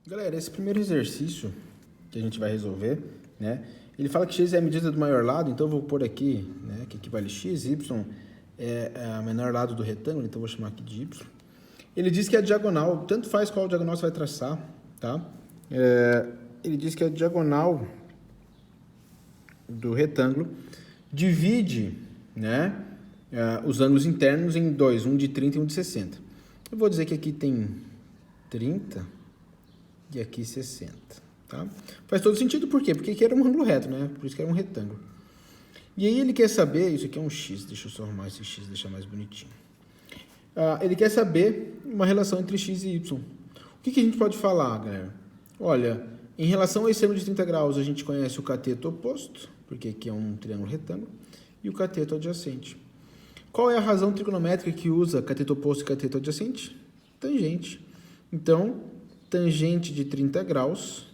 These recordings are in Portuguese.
Galera, esse primeiro exercício que a gente vai resolver, né? Ele fala que x é a medida do maior lado, então eu vou pôr aqui, né, que equivale x, y é o menor lado do retângulo, então eu vou chamar aqui de y. Ele diz que a diagonal, tanto faz qual diagonal você vai traçar, tá? Ele diz que a diagonal do retângulo divide, né, os ângulos internos em dois, um de 30 e um de 60. Eu vou dizer que aqui tem 30 e aqui 60, tá? Faz todo sentido, por quê? Porque aqui era um ângulo reto, né? Por isso que era um retângulo. E aí ele quer saber, isso aqui é um x, deixa eu só arrumar esse x, deixar mais bonitinho. Ele quer saber uma relação entre x e y. O que a gente pode falar, galera? Olha, em relação a esse ângulo de 30 graus, a gente conhece o cateto oposto, porque aqui é um triângulo retângulo, e o cateto adjacente. Qual é a razão trigonométrica que usa cateto oposto e cateto adjacente? Tangente. Então, tangente de 30 graus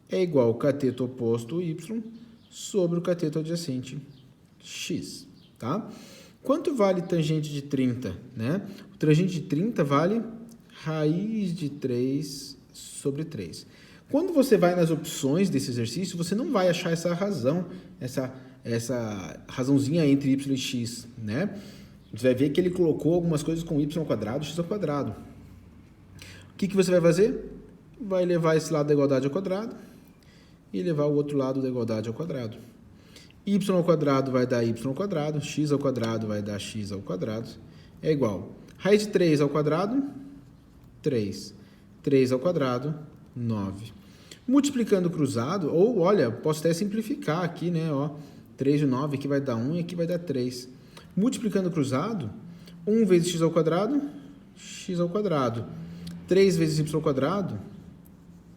é igual ao cateto oposto y sobre o cateto adjacente x, tá? Quanto vale tangente de 30, né? O tangente de 30 vale raiz de 3 sobre 3. Quando você vai nas opções desse exercício, você não vai achar essa razão, essa razãozinha entre y e x, né? Você vai ver que ele colocou algumas coisas com y ao quadrado, x ao quadrado. O que você vai fazer? Vai levar esse lado da igualdade ao quadrado e levar o outro lado da igualdade ao quadrado. Y ao quadrado vai dar y ao quadrado, x ao quadrado vai dar x ao quadrado, é igual. Raiz de 3 ao quadrado, 3. 3 ao quadrado, 9. Multiplicando cruzado, ou olha, posso até simplificar aqui, né? Ó, 3 e 9, aqui vai dar 1 e aqui vai dar 3. Multiplicando cruzado, 1 vezes x ao quadrado, x ao quadrado. 3 vezes y ao quadrado,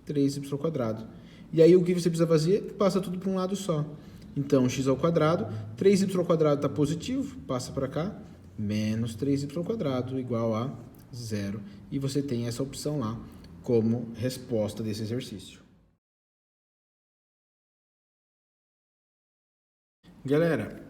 3y ao quadrado. E aí o que você precisa fazer? Passa tudo para um lado só. Então, x ao quadrado, 3y ao quadrado está positivo, passa para cá, menos 3y ao quadrado igual a 0. E você tem essa opção lá como resposta desse exercício. Galera,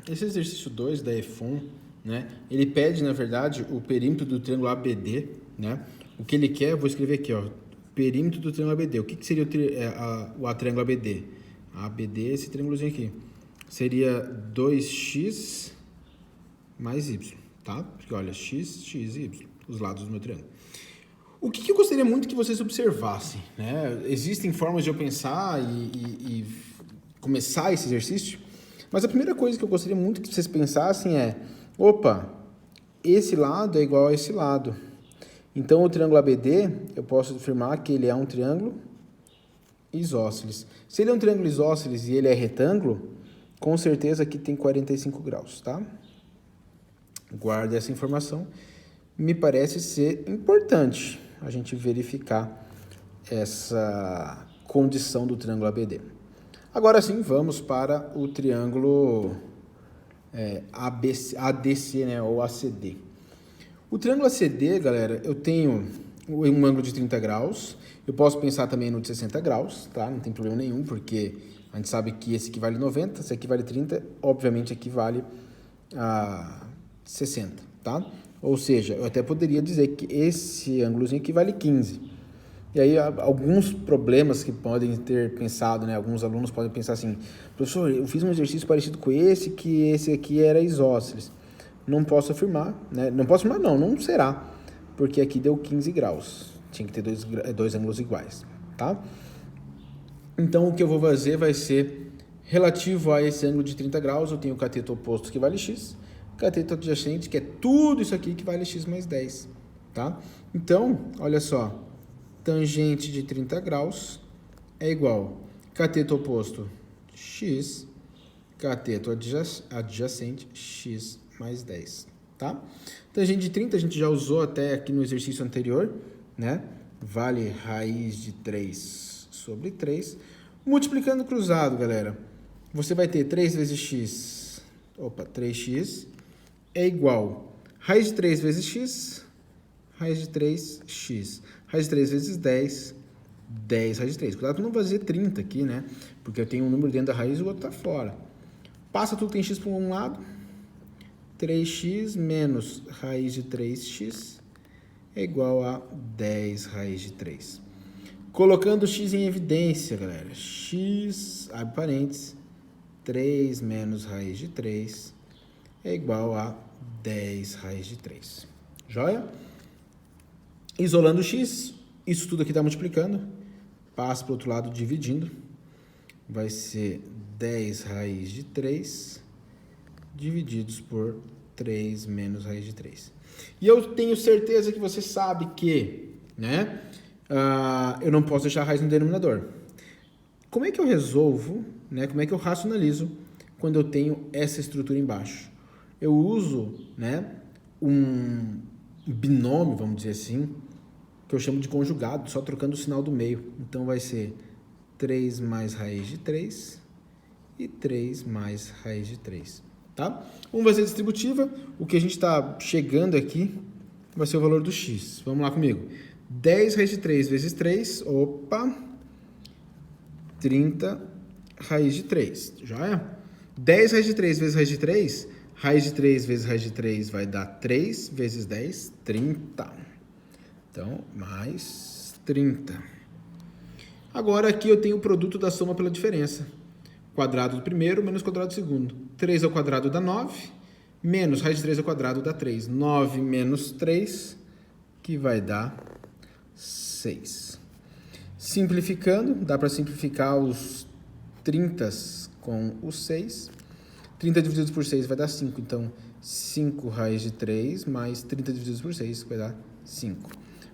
esse exercício 2 da EFON, né, ele pede, na verdade, o perímetro do triângulo ABD, né? O que ele quer, eu vou escrever aqui, ó, perímetro do triângulo ABD. O que seria o triângulo ABD? ABD, esse triângulozinho aqui, seria 2x mais y, tá? Porque, olha, x, x e y, os lados do meu triângulo. O que eu gostaria muito que vocês observassem, né? Existem formas de eu pensar e começar esse exercício, mas a primeira coisa que eu gostaria muito que vocês pensassem é, opa, esse lado é igual a esse lado. Então, o triângulo ABD, eu posso afirmar que ele é um triângulo isósceles. Se ele é um triângulo isósceles e ele é retângulo, com certeza aqui tem 45 graus, tá? Guarde essa informação. Me parece ser importante a gente verificar essa condição do triângulo ABD. Agora sim, vamos para o triângulo ADC, né, ou ACD. O triângulo ACD, galera, eu tenho um ângulo de 30 graus, eu posso pensar também no de 60 graus, tá? Não tem problema nenhum, porque a gente sabe que esse aqui vale 90, esse aqui vale 30, obviamente aqui vale 60, tá? Ou seja, eu até poderia dizer que esse ângulozinho aqui vale 15. E aí, alguns problemas que podem ter pensado, né? Alguns alunos podem pensar assim, professor, eu fiz um exercício parecido com esse, que esse aqui era isósceles. Não posso afirmar, né? Não posso afirmar, não será, porque aqui deu 15 graus. Tinha que ter dois ângulos iguais, tá? Então, o que eu vou fazer vai ser, relativo a esse ângulo de 30 graus, eu tenho o cateto oposto que vale x, cateto adjacente, que é tudo isso aqui que vale x mais 10, tá? Então, olha só, tangente de 30 graus é igual cateto oposto x, cateto adjacente x mais 10, tá? Tangente de 30 a gente já usou até aqui no exercício anterior, né? Vale raiz de 3 sobre 3. Multiplicando cruzado, galera, você vai ter 3 vezes x, 3x, é igual raiz de 3 vezes x, raiz de 3x. Raiz de 3 vezes 10, 10 raiz de 3. Cuidado para não fazer 30 aqui, né? Porque eu tenho um número dentro da raiz e o outro está fora. Passa tudo, tem x para um lado. 3x menos raiz de 3x é igual a 10 raiz de 3. Colocando x em evidência, galera. X, abre parênteses, 3 menos raiz de 3 é igual a 10 raiz de 3. Joia? Isolando x, isso tudo aqui está multiplicando. Passa para o outro lado dividindo. Vai ser 10 raiz de 3 divididos por 3 menos raiz de 3. E eu tenho certeza que você sabe que, né, eu não posso deixar a raiz no denominador. Como é que eu resolvo, né, como é que eu racionalizo quando eu tenho essa estrutura embaixo? Eu uso, né, um binômio, vamos dizer assim, que eu chamo de conjugado, só trocando o sinal do meio. Então vai ser 3 mais raiz de 3 e 3 mais raiz de 3. Tá? Um vai ser distributiva, o que a gente está chegando aqui vai ser o valor do x. Vamos lá comigo. 10 raiz de 3 vezes 3, 30 raiz de 3, joia? 10 raiz de 3 vezes raiz de 3, raiz de 3 vezes raiz de 3 vai dar 3 vezes 10, 30. Então, mais 30. Agora aqui eu tenho o produto da soma pela diferença. Quadrado do primeiro menos quadrado do segundo. 3 ao quadrado dá 9, menos raiz de 3 ao quadrado dá 3. 9 menos 3, que vai dar 6. Simplificando, dá para simplificar os 30 com os 6. 30 divididos por 6 vai dar 5. Então, 5 raiz de 3 mais 30 divididos por 6 vai dar 5.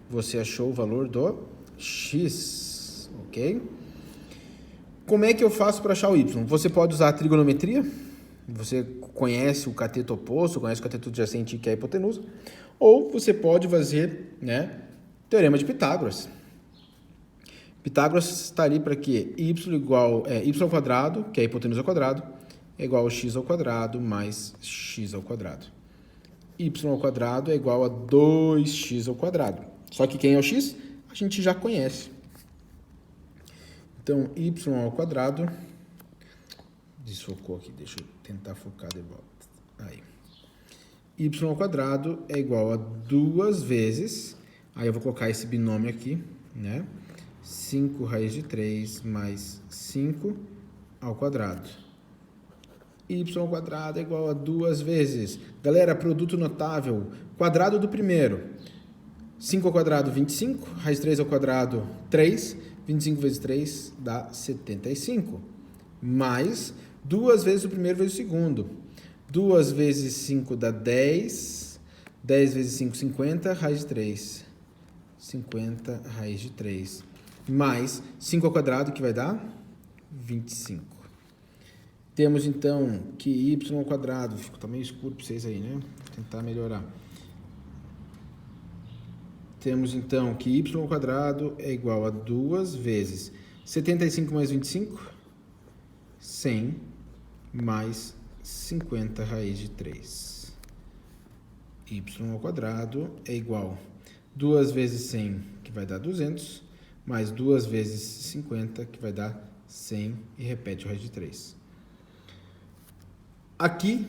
Você achou o valor do x, ok? Como é que eu faço para achar o y? Você pode usar a trigonometria. Você conhece o cateto oposto, conhece o cateto adjacente, que é a hipotenusa. Ou você pode fazer, né, teorema de Pitágoras. Pitágoras está ali para que y ao quadrado, que é a hipotenusa ao quadrado, é igual a x ao quadrado mais x ao quadrado. Y ao quadrado é igual a 2x ao quadrado. Só que quem é o x? A gente já conhece. Então, y ao quadrado... Desfocou aqui, deixa eu tentar focar de volta. Aí. Y ao quadrado é igual a 2 vezes... Aí eu vou colocar esse binômio aqui, né? 5 raiz de 3 mais 5 ao quadrado. Y ao quadrado é igual a 2 vezes. Galera, produto notável. Quadrado do primeiro. 5 ao quadrado, 25. Raiz de 3 ao quadrado, 3. 25 vezes 3 dá 75. Mais 2 vezes o primeiro vezes o segundo. 2 vezes 5 dá 10. 10 vezes 5, 50. Raiz de 3. 50 raiz de 3. Mais 5 ao quadrado, que vai dar 25. Temos, então, que y ao quadrado... Está meio escuro para vocês aí, né? Vou tentar melhorar. Temos, então, que y ao quadrado é igual a 2 vezes 75 mais 25, 100 mais 50 raiz de 3. Y ao quadrado é igual a 2 vezes 100, que vai dar 200, mais 2 vezes 50, que vai dar 100, e repete o raiz de 3. Aqui,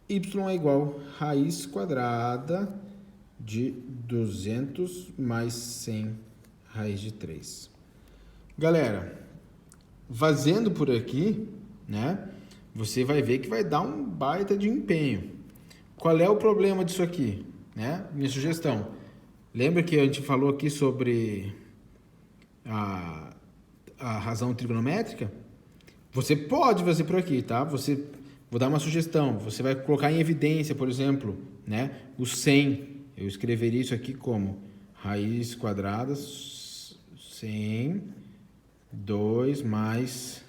y é igual a raiz quadrada de 200 mais 100 raiz de 3. Galera, fazendo por aqui, né, você vai ver que vai dar um baita de empenho. Qual é o problema disso aqui? Né? Minha sugestão. Lembra que a gente falou aqui sobre a razão trigonométrica? Você pode fazer por aqui, tá? Vou dar uma sugestão. Você vai colocar em evidência, por exemplo, né, o 100. Eu escreveria isso aqui como raiz quadrada 100, 2 mais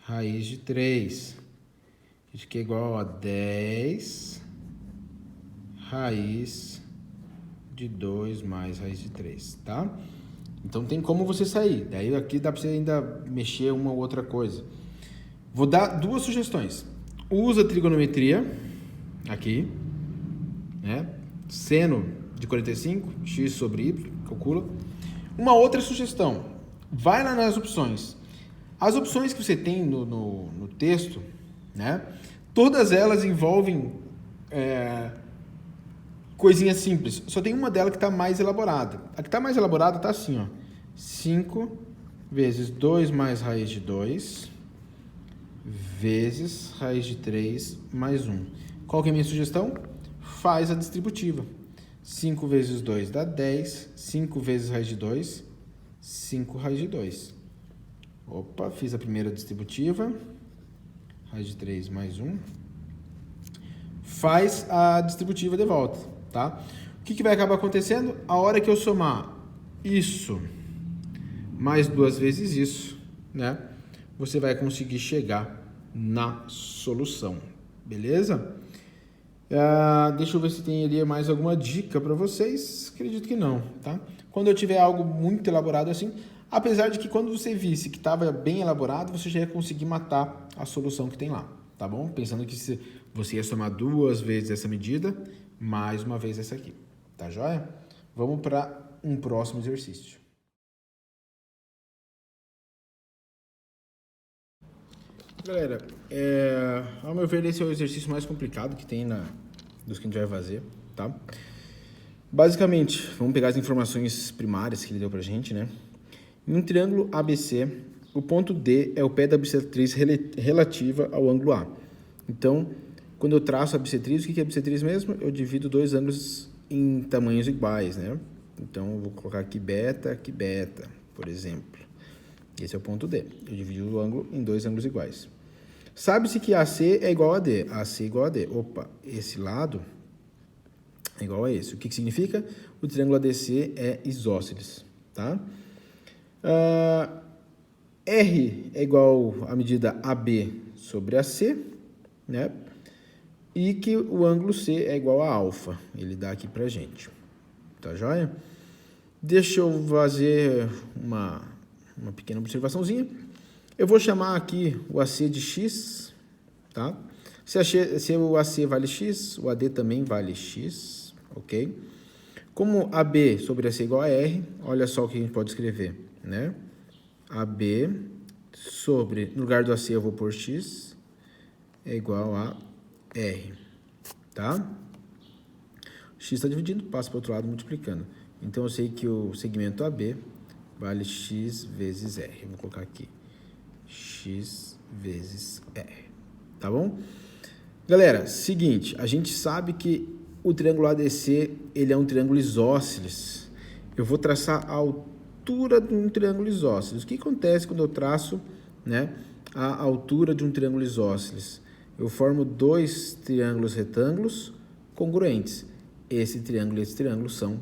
raiz de 3. Isso aqui é igual a 10 raiz de 2 mais raiz de 3, tá? Então tem como você sair. Daí aqui dá para você ainda mexer uma ou outra coisa. Vou dar duas sugestões. Usa a trigonometria aqui, né? Seno de 45, x sobre y, calcula. Uma outra sugestão, vai lá nas opções. As opções que você tem no texto, né? Todas elas envolvem coisinhas simples. Só tem uma delas que está mais elaborada. A que está mais elaborada está assim, ó. 5 vezes 2 mais raiz de 2, vezes raiz de 3 mais 1. Qual que é a minha sugestão? Faz a distributiva. 5 vezes 2 dá 10, 5 vezes raiz de 2, 5 raiz de 2. Opa, fiz a primeira distributiva, raiz de 3 mais 1. Faz a distributiva de volta, tá? O que vai acabar acontecendo? A hora que eu somar isso mais 2 vezes isso, né? Você vai conseguir chegar na solução, beleza? Deixa eu ver se tem ali mais alguma dica para vocês. Acredito que não, tá? Quando eu tiver algo muito elaborado assim, apesar de que quando você visse que estava bem elaborado, você já ia conseguir matar a solução que tem lá, tá bom? Pensando que você ia somar 2 vezes essa medida, mais uma vez essa aqui, tá joia? Vamos para um próximo exercício. Galera, ao meu ver, esse é o exercício mais complicado que tem dos que a gente vai fazer, tá? Basicamente, vamos pegar as informações primárias que ele deu pra gente, né? Em um triângulo ABC, o ponto D é o pé da bissetriz relativa ao ângulo A. Então, quando eu traço a bissetriz, o que é a bissetriz mesmo? Eu divido dois ângulos em tamanhos iguais, né? Então, eu vou colocar aqui beta, por exemplo. Esse é o ponto D. Eu divido o ângulo em dois ângulos iguais. Sabe-se que AC é igual a D. AC é igual a D. Opa, esse lado é igual a esse. O que significa? O triângulo ADC é isósceles, tá? R é igual à medida AB sobre AC, né? E que o ângulo C é igual a alfa. Ele dá aqui pra gente. Tá joia? Deixa eu fazer uma pequena observaçãozinha. Eu vou chamar aqui o AC de X, tá? Se o AC vale X, o AD também vale X, ok? Como AB sobre AC é igual a R, olha só o que a gente pode escrever, né? AB sobre, no lugar do AC eu vou pôr X, é igual a R, tá? X está dividindo, passa para o outro lado multiplicando. Então, eu sei que o segmento AB vale X vezes R. Eu vou colocar aqui X vezes R, tá bom? Galera, seguinte, a gente sabe que o triângulo ADC, ele é um triângulo isósceles. Eu vou traçar a altura de um triângulo isósceles. O que acontece quando eu traço, né, a altura de um triângulo isósceles? Eu formo dois triângulos retângulos congruentes. Esse triângulo e esse triângulo são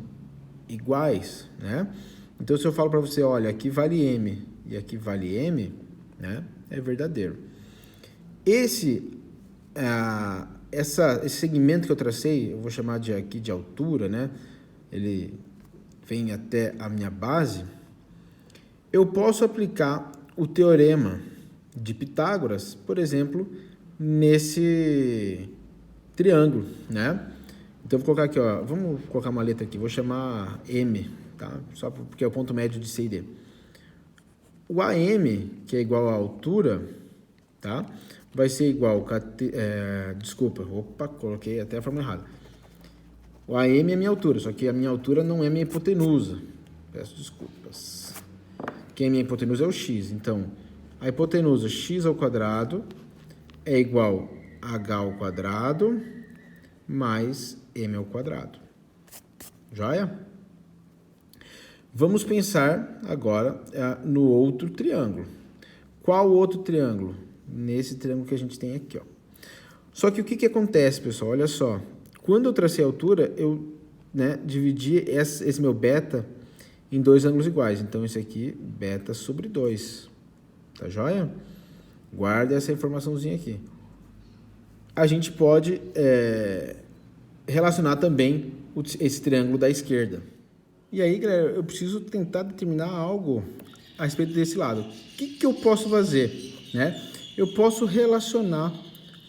iguais, né? Então, se eu falo para você, olha, aqui vale M e aqui vale M, né, é verdadeiro. Esse segmento que eu tracei, eu vou chamar aqui de altura, né? Ele vem até a minha base. Eu posso aplicar o teorema de Pitágoras, por exemplo, nesse triângulo, né? Então, eu vou colocar aqui, ó, vamos colocar uma letra aqui, vou chamar M, tá? Só porque é o ponto médio de C e D. O AM, que é igual à altura, tá? Vai ser igual, coloquei até a forma errada. O AM é minha altura, só que a minha altura não é minha hipotenusa. Peço desculpas. Quem é minha hipotenusa é o x. Então, a hipotenusa x ao quadrado é igual a h ao quadrado mais m ao quadrado. Joia? Vamos pensar agora no outro triângulo. Qual outro triângulo? Nesse triângulo que a gente tem aqui, ó. Só que o que acontece, pessoal? Olha só. Quando eu tracei a altura, eu, né, dividi esse meu beta em dois ângulos iguais. Então, esse aqui, beta sobre 2. Tá joia? Guarda essa informaçãozinha aqui. A gente pode relacionar também esse triângulo da esquerda. E aí, galera, eu preciso tentar determinar algo a respeito desse lado. O que eu posso fazer, né? Eu posso relacionar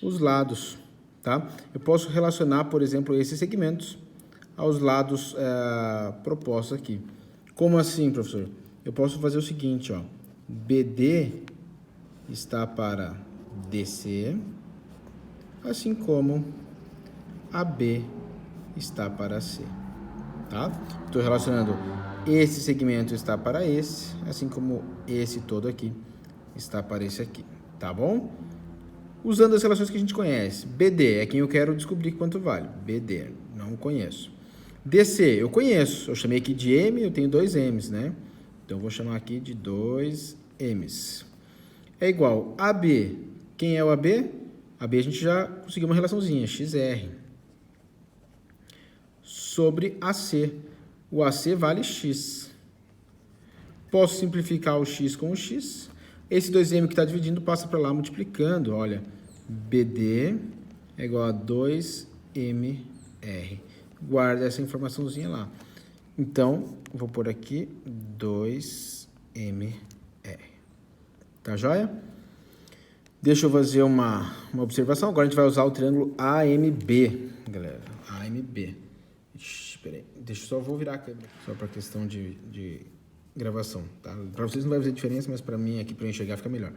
os lados, tá? Eu posso relacionar, por exemplo, esses segmentos aos lados propostos aqui. Como assim, professor? Eu posso fazer o seguinte, ó. BD está para DC, assim como AB está para C, tá? Estou relacionando esse segmento está para esse, assim como esse todo aqui está para esse aqui, tá bom? Usando as relações que a gente conhece. BD é quem eu quero descobrir quanto vale. BD, não conheço. DC, eu conheço. Eu chamei aqui de M, eu tenho 2 M's, né? Então, eu vou chamar aqui de 2 M's. É igual a AB. Quem é o AB? AB a gente já conseguiu uma relaçãozinha, XR. Sobre AC. O AC vale X. Posso simplificar o X com o X. Esse 2M que está dividindo passa para lá multiplicando. Olha, BD é igual a 2MR. Guarda essa informaçãozinha lá. Então, vou pôr aqui 2MR. Tá joia? Deixa eu fazer uma observação. Agora a gente vai usar o triângulo AMB, galera. AMB. Espera aí. Deixa eu vou virar a câmera. Só para questão de gravação, tá? Para vocês não vai fazer diferença, mas para mim aqui, para eu enxergar, fica melhor.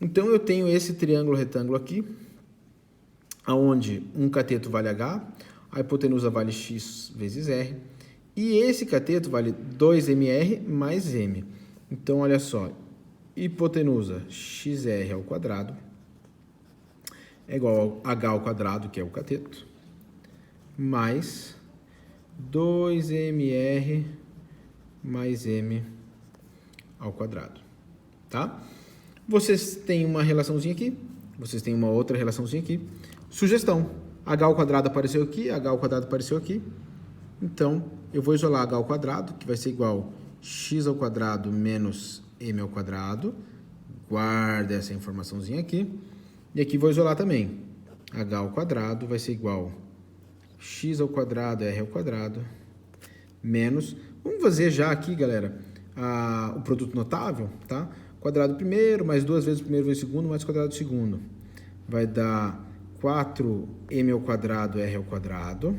Então, eu tenho esse triângulo retângulo aqui, onde um cateto vale H, a hipotenusa vale X vezes R, e esse cateto vale 2MR mais M. Então, olha só, hipotenusa XR ao quadrado é igual a H ao quadrado, que é o cateto, mais 2MR mais M ao quadrado, tá? Vocês têm uma relaçãozinha aqui, vocês têm uma outra relaçãozinha aqui. Sugestão, H ao quadrado apareceu aqui, H ao quadrado apareceu aqui. Então, eu vou isolar H ao quadrado, que vai ser igual a X ao quadrado menos M ao quadrado. Guarda essa informaçãozinha aqui. E aqui vou isolar também. H ao quadrado vai ser igual a X ao quadrado, R ao quadrado, menos... Vamos fazer já aqui, galera, o produto notável, tá? Quadrado primeiro, mais 2 vezes o primeiro vezes o segundo, mais quadrado do segundo. Vai dar 4m ao quadrado r ao quadrado,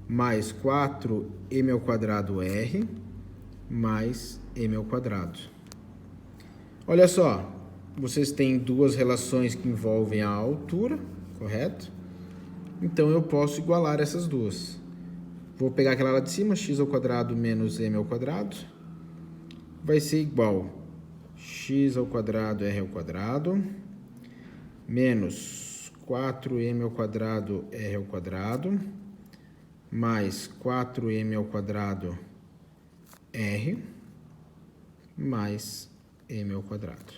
mais 4m ao quadrado r, mais m ao quadrado. Olha só, vocês têm duas relações que envolvem a altura, correto? Então, eu posso igualar essas duas. Vou pegar aquela lá de cima, x ao quadrado menos m ao quadrado, vai ser igual a x ao quadrado r ao quadrado, menos 4m ao quadrado r ao quadrado, mais 4m ao quadrado r, mais m ao quadrado.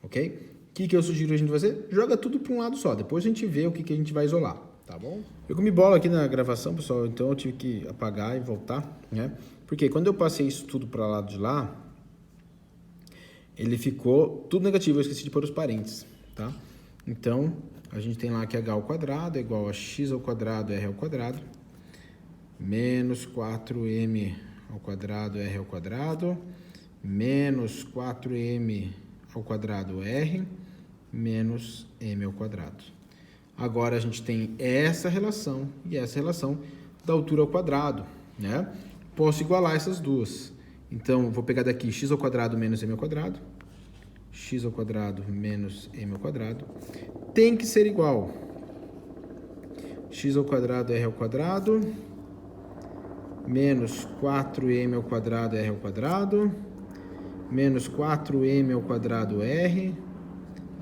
Ok? O que eu sugiro a gente fazer? Joga tudo para um lado só, depois a gente vê o que a gente vai isolar. Tá bom? Eu comi bola aqui na gravação, pessoal, então eu tive que apagar e voltar, né? Porque quando eu passei isso tudo para o lado de lá, ele ficou tudo negativo, eu esqueci de pôr os parênteses, tá? Então, a gente tem lá que H ao quadrado é igual a x ao quadrado r ao quadrado, menos 4m ao quadrado r ao quadrado, menos 4m ao quadrado r, menos m ao quadrado. Agora, a gente tem essa relação e essa relação da altura ao quadrado, né? Posso igualar essas duas. Então, vou pegar daqui x ao quadrado menos m ao quadrado, x ao quadrado menos m ao quadrado. Tem que ser igual x ao quadrado r ao quadrado, menos 4m ao quadrado r ao quadrado, menos 4m ao quadrado r,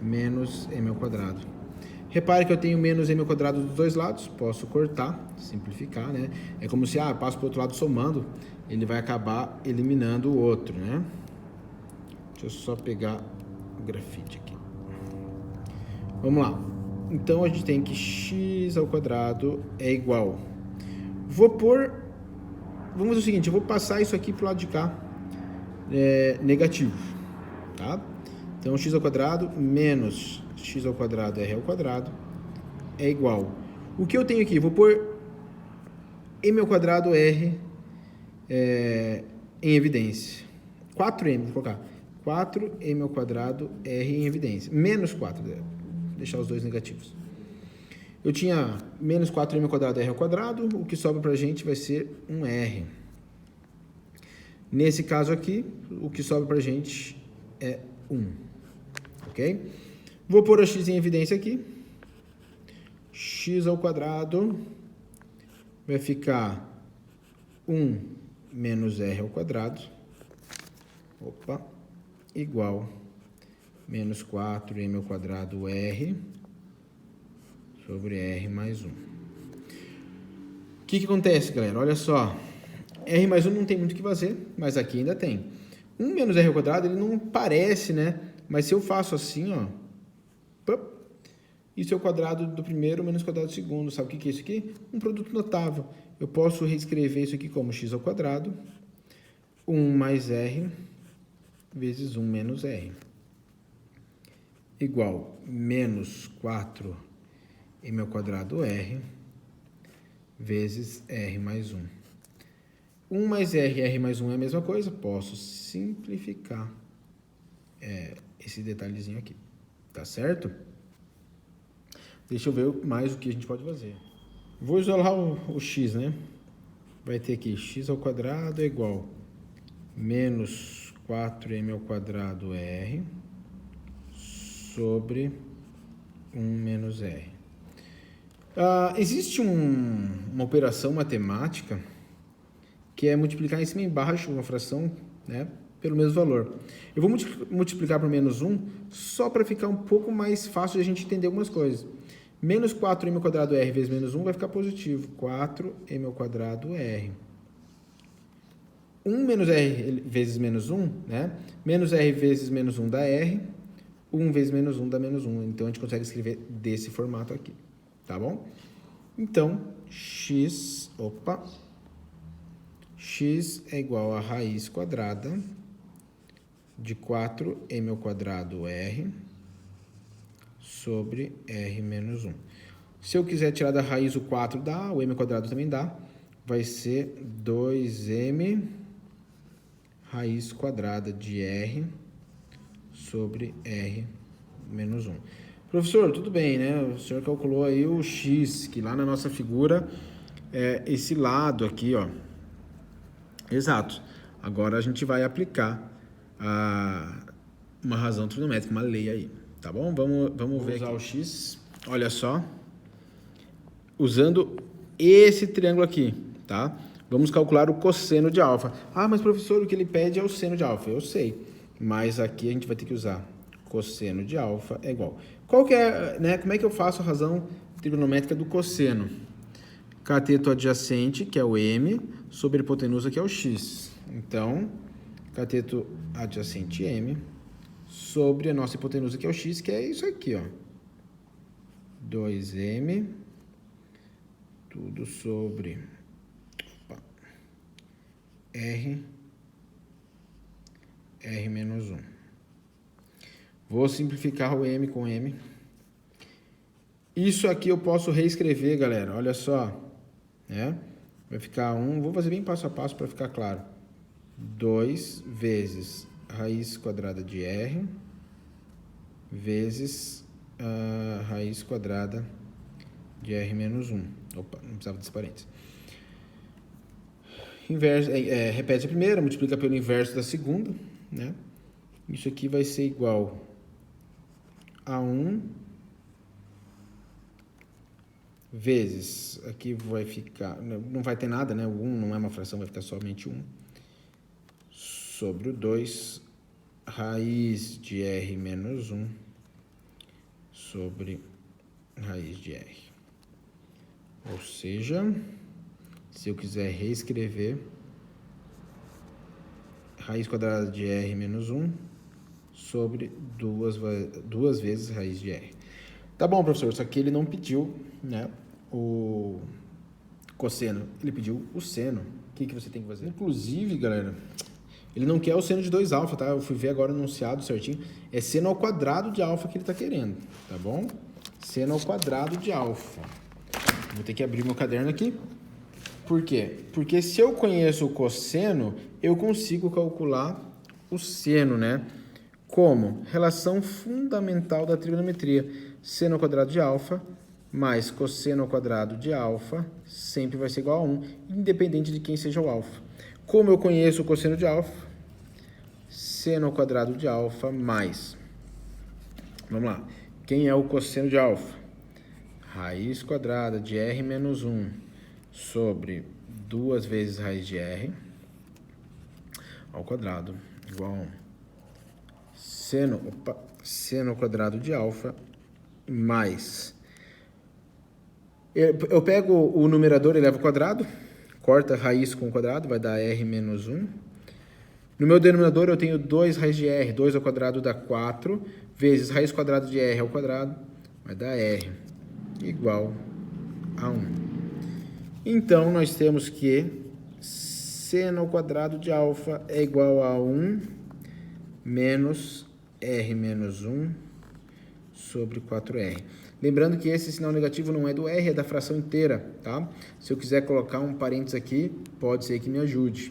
menos m ao quadrado. Repare que eu tenho menos m ao quadrado dos dois lados, posso cortar, simplificar, né? É como se, passo para o outro lado somando, ele vai acabar eliminando o outro, né? Deixa eu só pegar o grafite aqui. Vamos lá. Então, a gente tem que x ao quadrado é igual. Vamos fazer o seguinte, eu vou passar isso aqui para o lado de cá, negativo, tá? Então, x ao quadrado menos x ao quadrado r ao quadrado é igual. O que eu tenho aqui? Vou pôr m ao quadrado r em evidência. 4m, vou colocar 4m ao quadrado r em evidência. Menos 4, deixar os dois negativos. Eu tinha menos 4m ao quadrado r ao quadrado, o que sobra para a gente vai ser um r. Nesse caso aqui, o que sobra para a gente é 1. Ok? Vou pôr a x em evidência aqui. X ao quadrado vai ficar 1 menos r ao quadrado, igual menos 4m ao quadrado r sobre r mais 1. O que acontece, galera? Olha só, r mais 1 não tem muito o que fazer, mas aqui ainda tem. 1 menos r ao quadrado, ele não parece, né? Mas se eu faço assim, ó, isso é o quadrado do primeiro menos o quadrado do segundo. Sabe o que é isso aqui? Um produto notável. Eu posso reescrever isso aqui como x ao quadrado, 1 mais r vezes 1 menos r, igual menos 4m ao quadrado r vezes r mais 1. 1 mais r, r mais 1 é a mesma coisa. Posso simplificar esse detalhezinho aqui. Tá certo? Deixa eu ver mais o que a gente pode fazer. Vou isolar o x, né? Vai ter aqui x ao quadrado é igual menos 4m ao quadrado r sobre 1 menos r. Existe uma operação matemática que é multiplicar em cima e embaixo uma fração, né, pelo mesmo valor. Eu vou multiplicar por menos 1 só para ficar um pouco mais fácil de a gente entender algumas coisas. Menos 4m ao quadrado r vezes menos 1 vai ficar positivo. 4m ao quadrado r. 1 menos r vezes menos 1, né? Menos r vezes menos 1 dá r. 1 vezes menos 1 dá menos 1. Então, a gente consegue escrever desse formato aqui. Tá bom? Então, x é igual a raiz quadrada de 4m ao quadrado r sobre r menos 1. Se eu quiser tirar da raiz o 4 dá, o m ao quadrado também dá. Vai ser 2m raiz quadrada de r sobre r menos 1. Professor, tudo bem, né? O senhor calculou aí o x, que lá na nossa figura é esse lado aqui, ó. Exato. Agora a gente vai aplicar uma razão trigonométrica, uma lei aí, tá bom? Vamos ver usar aqui o x. Olha só. Usando esse triângulo aqui, tá? Vamos calcular o cosseno de alfa. Ah, mas professor, o que ele pede é o seno de alfa. Eu sei, mas aqui a gente vai ter que usar cosseno de alfa é igual. Qual que é, né? Como é que eu faço a razão trigonométrica do cosseno? Cateto adjacente, que é o m, sobre hipotenusa, que é o x. Então, cateto adjacente m sobre a nossa hipotenusa, que é o x, que é isso aqui, ó. 2m, tudo sobre r menos 1. Vou simplificar o m com m. Isso aqui eu posso reescrever, galera. Olha só, né? Vai ficar 1, vou fazer bem passo a passo para ficar claro. 2 vezes raiz quadrada de r vezes a raiz quadrada de r menos 1. Opa, não precisava desse parênteses. Inverso, repete a primeira, multiplica pelo inverso da segunda, né? Isso aqui vai ser igual a 1 vezes, aqui vai ficar, não vai ter nada, né? O 1 não é uma fração, vai ficar somente 1, sobre o 2, raiz de r menos 1, sobre raiz de r. Ou seja, se eu quiser reescrever, raiz quadrada de r menos 1 sobre duas vezes raiz de r. Tá bom, professor, só que ele não pediu, né, o cosseno, ele pediu o seno. O que você tem que fazer? Inclusive, galera, ele não quer o seno de 2α, tá? Eu fui ver agora o enunciado certinho. É seno ao quadrado de alfa que ele tá querendo, tá bom? Seno ao quadrado de alfa. Vou ter que abrir meu caderno aqui. Por quê? Porque se eu conheço o cosseno, eu consigo calcular o seno, né? Como? Relação fundamental da trigonometria. Seno ao quadrado de alfa mais cosseno ao quadrado de alfa sempre vai ser igual a 1, independente de quem seja o alfa. Como eu conheço o cosseno de alfa, seno ao quadrado de alfa mais... Vamos lá. Quem é o cosseno de alfa? Raiz quadrada de r menos 1 sobre 2 vezes raiz de r ao quadrado igual a 1 seno ao quadrado de alfa mais... Eu pego o numerador e levo ao quadrado, corta a raiz com o quadrado, vai dar r menos 1. No meu denominador eu tenho 2 raiz de r, 2 ao quadrado dá 4, vezes raiz quadrada de r ao quadrado, vai dar r, igual a 1. Então, nós temos que seno ao quadrado de alfa é igual a 1 menos r menos 1 sobre 4r. Lembrando que esse sinal negativo não é do r, é da fração inteira, tá? Se eu quiser colocar um parênteses aqui, pode ser que me ajude.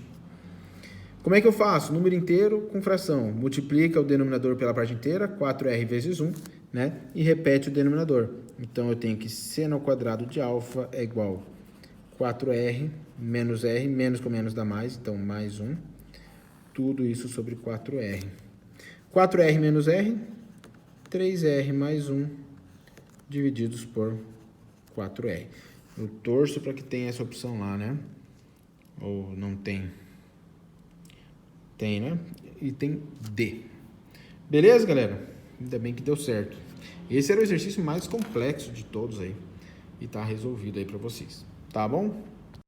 Como é que eu faço? Número inteiro com fração. Multiplica o denominador pela parte inteira, 4r vezes 1, né? E repete o denominador. Então, eu tenho que seno ao quadrado de alfa é igual a 4r menos r, menos com menos dá mais, então mais 1. Tudo isso sobre 4r. 4r menos r, 3r mais 1, divididos por 4r. Eu torço para que tenha essa opção lá, né? Ou não tem? Tem, né? E tem D. Beleza, galera? Ainda bem que deu certo. Esse era o exercício mais complexo de todos aí. E tá resolvido aí para vocês. Tá bom?